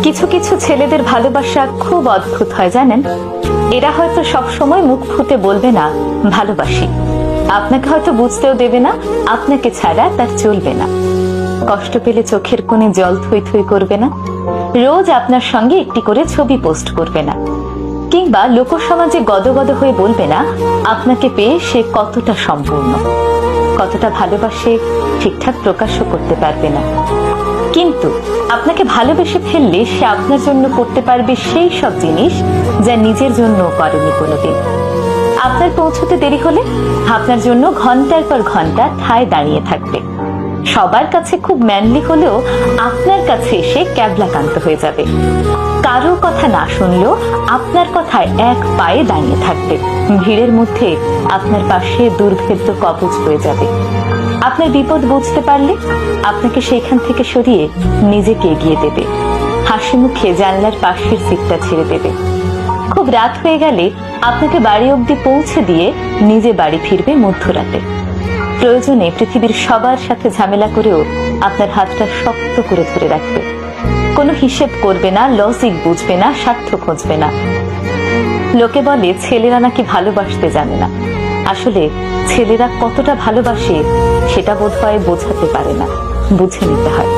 কিছু কিছু ছেলেদের ভালোবাসা খুব অদ্ভুত হয় জানেন। এরা হয়তো সব সময় মুখ ফুটে বলবে না ভালোবাসি, আপনাকে হয়তো বুঝতেও দেবে না আপনাকে ছাড়া তার চলবে না। কষ্ট পেলে চোখের কোণে জল থই থই করবে না, রোজ আপনার সঙ্গে একটি করে ছবি পোস্ট করবে না, কিংবা লোকসমাজে গদগদ হয়ে বলবে না আপনাকে পেয়ে সে কতটা সম্পূর্ণ, কতটা ভালোবাসে ঠিকঠাক প্রকাশও করতে পারবে না। কিন্তু আপনাকে ভালোবেসে ফেললে সে আপনার জন্য করতে পারবে সেই সব জিনিস যা নিজের জন্য করেনি কোনোদিন। আপনার পৌঁছতে দেরি হলে আপনার জন্য ঘন্টার পর ঘন্টা ঠায় দাঁড়িয়ে থাকবে। সবার কাছে খুব ম্যানলি হলেও আপনার কাছে এসে ক্যাবলাকান্ত হয়ে যাবে। কারো কথা না শুনলেও আপনার কথায় এক পায়ে দাঁড়িয়ে থাকবে। ভিড়ের মধ্যে আপনার পাশে দুর্ভেদ্য কবচ হয়ে যাবে। আপনার বিপদ বুঝতে পারলে আপনাকে সেখান থেকে সরিয়ে নিজেকে এগিয়ে দেবে। হাসি মুখে জানলার পাশের সিটটা ছেড়ে দেবে। খুব রাত হয়ে গেলে আপনাকে বাড়ি অবধি পৌঁছে দিয়ে নিজে বাড়ি ফিরবে মধ্যরাতে। প্রয়োজনে পৃথিবীর সবার সাথে ঝামেলা করেও আপনার হাতটা শক্ত করে ধরে রাখবে। কোনো হিসেব করবে না, লজিক বুঝবে না, স্বার্থ খুঁজবে না। লোকে বলে ছেলেরা নাকি ভালোবাসতে জানে না। আসলে ছেলেরা কতটা ভালোবাসে সেটা বোধহয় বোঝাতে পারে না, বুঝে নিতে হয়।